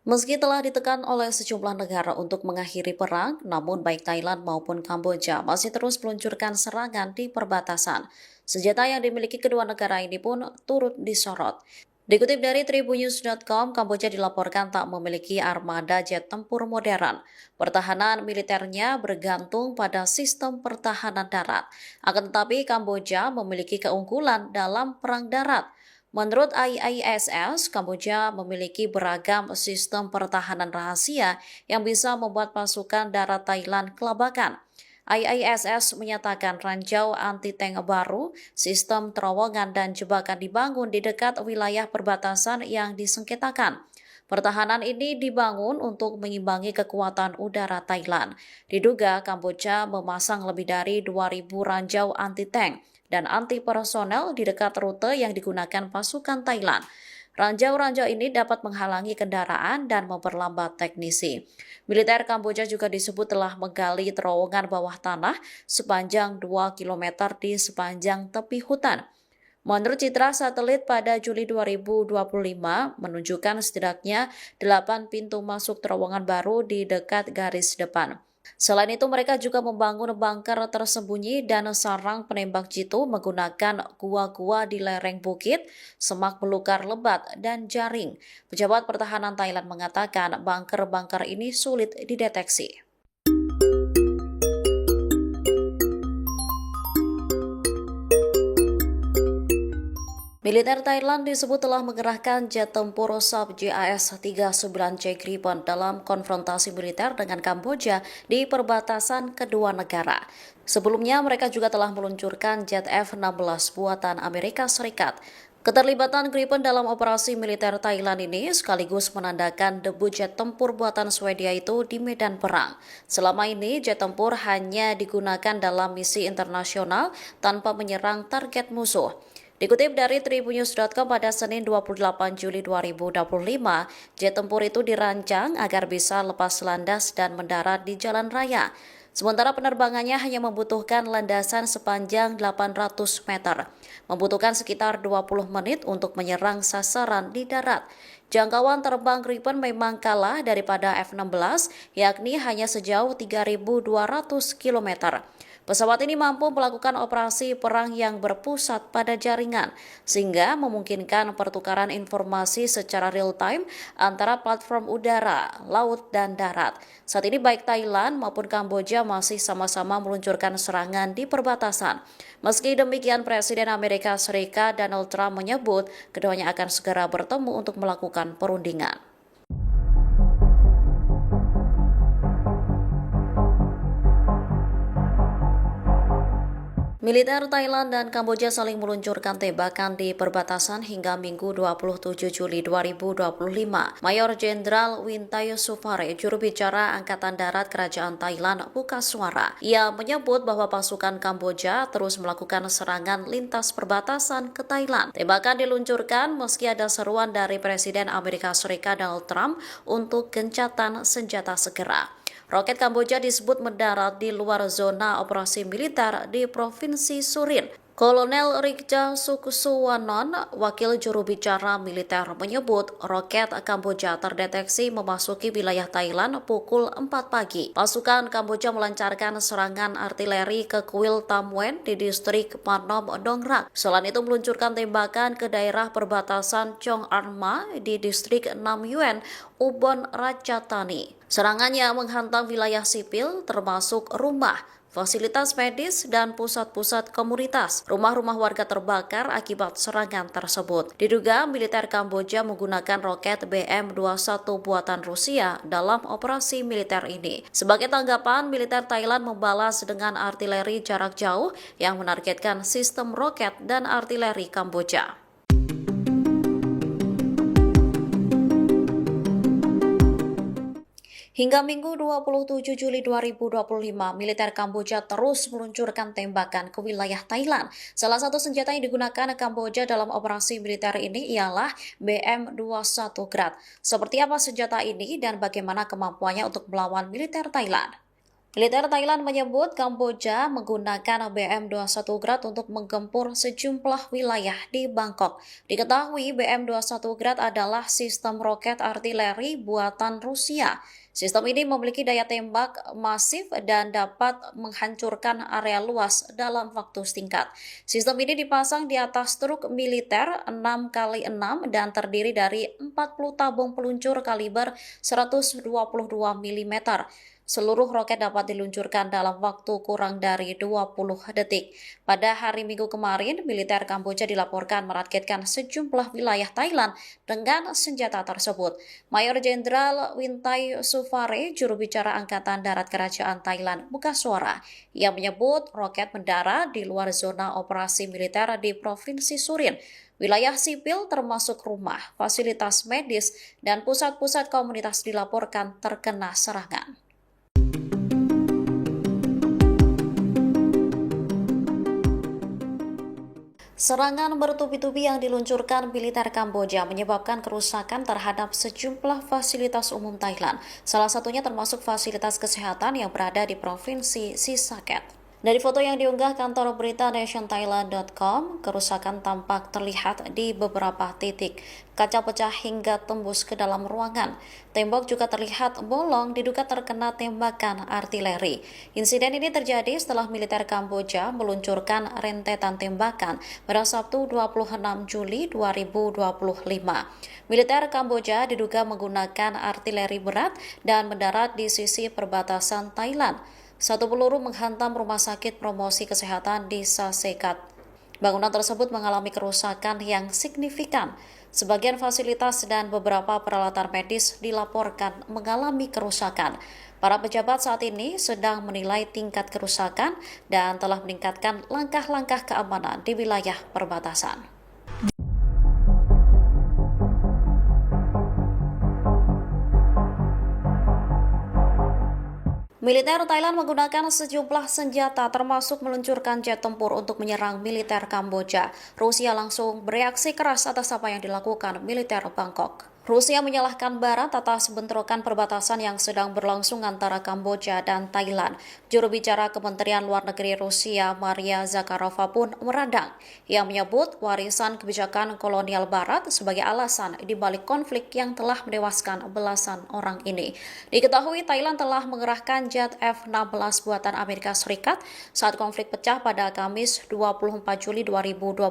Meski telah ditekan oleh sejumlah negara untuk mengakhiri perang, namun baik Thailand maupun Kamboja masih terus meluncurkan serangan di perbatasan. Senjata yang dimiliki kedua negara ini pun turut disorot. Dikutip dari tribunnews.com, Kamboja dilaporkan tak memiliki armada jet tempur modern. Pertahanan militernya bergantung pada sistem pertahanan darat. Akan tetapi Kamboja memiliki keunggulan dalam perang darat. Menurut IISS, Kamboja memiliki beragam sistem pertahanan rahasia yang bisa membuat pasukan darat Thailand kelabakan. IISS menyatakan ranjau anti-tank baru, sistem terowongan dan jebakan dibangun di dekat wilayah perbatasan yang disengketakan. Pertahanan ini dibangun untuk mengimbangi kekuatan udara Thailand. Diduga Kamboja memasang lebih dari 2.000 ranjau anti-tank dan anti personel di dekat rute yang digunakan pasukan Thailand. Ranjau-ranjau ini dapat menghalangi kendaraan dan memperlambat teknisi. Militer Kamboja juga disebut telah menggali terowongan bawah tanah sepanjang 2 km di sepanjang tepi hutan. Menurut citra satelit pada Juli 2025 menunjukkan setidaknya 8 pintu masuk terowongan baru di dekat garis depan. Selain itu, mereka juga membangun bunker tersembunyi dan sarang penembak jitu menggunakan gua-gua di lereng bukit, semak belukar lebat, dan jaring. Pejabat pertahanan Thailand mengatakan bunker-bunker ini sulit dideteksi. Militer Thailand disebut telah mengerahkan jet tempur SAP JAS-39C Gripen dalam konfrontasi militer dengan Kamboja di perbatasan kedua negara. Sebelumnya, mereka juga telah meluncurkan jet F-16 buatan Amerika Serikat. Keterlibatan Gripen dalam operasi militer Thailand ini sekaligus menandakan debut jet tempur buatan Swedia itu di medan perang. Selama ini, jet tempur hanya digunakan dalam misi internasional tanpa menyerang target musuh. Dikutip dari tribunnews.com pada Senin 28 Juli 2025, jet tempur itu dirancang agar bisa lepas landas dan mendarat di jalan raya. Sementara penerbangannya hanya membutuhkan landasan sepanjang 800 meter, membutuhkan sekitar 20 menit untuk menyerang sasaran di darat. Jangkauan terbang Gripen memang kalah daripada F-16, yakni hanya sejauh 3.200 km. Pesawat ini mampu melakukan operasi perang yang berpusat pada jaringan, sehingga memungkinkan pertukaran informasi secara real-time antara platform udara, laut, dan darat. Saat ini baik Thailand maupun Kamboja masih sama-sama meluncurkan serangan di perbatasan. Meski demikian, Presiden Amerika Serikat Donald Trump menyebut keduanya akan segera bertemu untuk melakukan perundingan. Militer Thailand dan Kamboja saling meluncurkan tembakan di perbatasan hingga Minggu 27 Juli 2025. Mayor Jenderal Wintayo Sufare, juru bicara Angkatan Darat Kerajaan Thailand, buka suara. Ia menyebut bahwa pasukan Kamboja terus melakukan serangan lintas perbatasan ke Thailand. Tembakan diluncurkan meski ada seruan dari Presiden Amerika Serikat Donald Trump untuk gencatan senjata segera. Roket Kamboja disebut mendarat di luar zona operasi militer di Provinsi Surin. Kolonel Rikja Suksuwanon, wakil juru bicara militer, menyebut roket Kamboja terdeteksi memasuki wilayah Thailand pukul 4 pagi. Pasukan Kamboja melancarkan serangan artileri ke kuil Tam Wen di distrik Panom Dongrak. Selain itu meluncurkan tembakan ke daerah perbatasan Chong Arma di distrik Nam Yuen, Ubon Ratchathani. Serangannya menghantam wilayah sipil termasuk rumah, fasilitas medis, dan pusat-pusat komunitas. Rumah-rumah warga terbakar akibat serangan tersebut. Diduga militer Kamboja menggunakan roket BM-21 buatan Rusia dalam operasi militer ini. Sebagai tanggapan, militer Thailand membalas dengan artileri jarak jauh yang menargetkan sistem roket dan artileri Kamboja. Hingga Minggu 27 Juli 2025, militer Kamboja terus meluncurkan tembakan ke wilayah Thailand. Salah satu senjata yang digunakan Kamboja dalam operasi militer ini ialah BM-21 Grad. Seperti apa senjata ini dan bagaimana kemampuannya untuk melawan militer Thailand? Militer Thailand menyebut Kamboja menggunakan BM-21 Grad untuk menggempur sejumlah wilayah di Bangkok. Diketahui BM-21 Grad adalah sistem roket artileri buatan Rusia. Sistem ini memiliki daya tembak masif dan dapat menghancurkan area luas dalam waktu singkat. Sistem ini dipasang di atas truk militer 6x6 dan terdiri dari 40 tabung peluncur kaliber 122 mm. Seluruh roket dapat diluncurkan dalam waktu kurang dari 20 detik. Pada hari Minggu kemarin, militer Kamboja dilaporkan meraketkan sejumlah wilayah Thailand dengan senjata tersebut. Mayor Jenderal Wintai Suvare, juru bicara Angkatan Darat Kerajaan Thailand, buka suara. Ia menyebut roket mendarat di luar zona operasi militer di Provinsi Surin. Wilayah sipil termasuk rumah, fasilitas medis, dan pusat-pusat komunitas dilaporkan terkena serangan. Serangan bertubi-tubi yang diluncurkan militer Kamboja menyebabkan kerusakan terhadap sejumlah fasilitas umum Thailand, salah satunya termasuk fasilitas kesehatan yang berada di Provinsi Sisaket. Dari foto yang diunggah kantor berita nationthailand.com, kerusakan tampak terlihat di beberapa titik. Kaca pecah hingga tembus ke dalam ruangan. Tembok juga terlihat bolong diduga terkena tembakan artileri. Insiden ini terjadi setelah militer Kamboja meluncurkan rentetan tembakan pada Sabtu 26 Juli 2025. Militer Kamboja diduga menggunakan artileri berat dan mendarat di sisi perbatasan Thailand. Satu peluru menghantam rumah sakit promosi kesehatan di Sasekat. Bangunan tersebut mengalami kerusakan yang signifikan. Sebagian fasilitas dan beberapa peralatan medis dilaporkan mengalami kerusakan. Para pejabat saat ini sedang menilai tingkat kerusakan dan telah meningkatkan langkah-langkah keamanan di wilayah perbatasan. Militer Thailand menggunakan sejumlah senjata termasuk meluncurkan jet tempur untuk menyerang militer Kamboja. Rusia langsung bereaksi keras atas apa yang dilakukan militer Bangkok. Rusia menyalahkan Barat atas bentrokan perbatasan yang sedang berlangsung antara Kamboja dan Thailand. Juru bicara Kementerian Luar Negeri Rusia, Maria Zakharova pun meradang. Ia menyebut warisan kebijakan kolonial Barat sebagai alasan di balik konflik yang telah menewaskan belasan orang ini. Diketahui Thailand telah mengerahkan jet F-16 buatan Amerika Serikat saat konflik pecah pada Kamis 24 Juli 2025.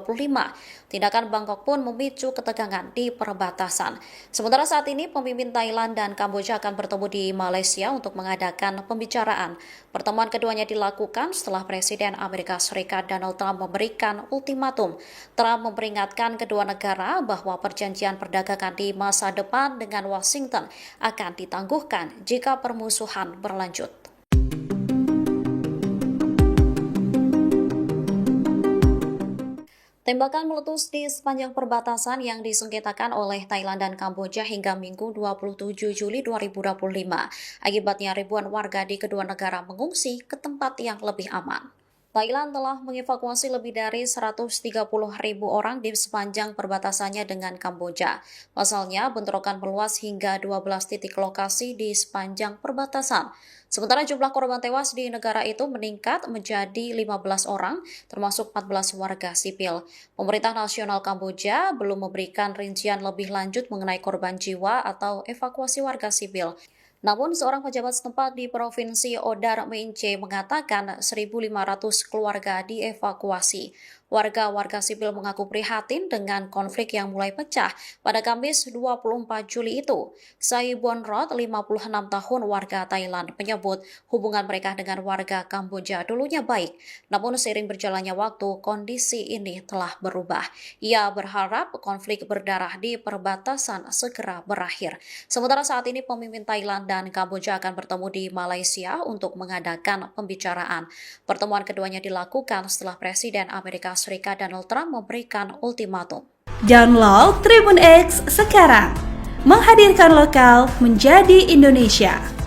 Tindakan Bangkok pun memicu ketegangan di perbatasan. Sementara saat ini pemimpin Thailand dan Kamboja akan bertemu di Malaysia untuk mengadakan pembicaraan. Pertemuan keduanya dilakukan setelah Presiden Amerika Serikat Donald Trump memberikan ultimatum. Trump memperingatkan kedua negara bahwa perjanjian perdagangan di masa depan dengan Washington akan ditangguhkan jika permusuhan berlanjut. Tembakan meletus di sepanjang perbatasan yang disengketakan oleh Thailand dan Kamboja hingga Minggu 27 Juli 2025. Akibatnya ribuan warga di kedua negara mengungsi ke tempat yang lebih aman. Thailand telah mengevakuasi lebih dari 130.000 orang di sepanjang perbatasannya dengan Kamboja. Pasalnya, bentrokan meluas hingga 12 titik lokasi di sepanjang perbatasan. Sementara jumlah korban tewas di negara itu meningkat menjadi 15 orang, termasuk 14 warga sipil. Pemerintah nasional Kamboja belum memberikan rincian lebih lanjut mengenai korban jiwa atau evakuasi warga sipil. Namun, seorang pejabat setempat di Provinsi Odar Meinche mengatakan 1.500 keluarga dievakuasi. Warga-warga sipil mengaku prihatin dengan konflik yang mulai pecah pada Kamis 24 Juli itu. Sai Bonrot, 56 tahun warga Thailand, menyebut hubungan mereka dengan warga Kamboja dulunya baik. Namun seiring berjalannya waktu, kondisi ini telah berubah. Ia berharap konflik berdarah di perbatasan segera berakhir. Sementara saat ini pemimpin Thailand dan Kamboja akan bertemu di Malaysia untuk mengadakan pembicaraan. Pertemuan keduanya dilakukan setelah Presiden Amerika Serikat Donald Trump memberikan ultimatum. Download Tribun X sekarang, menghadirkan lokal menjadi Indonesia.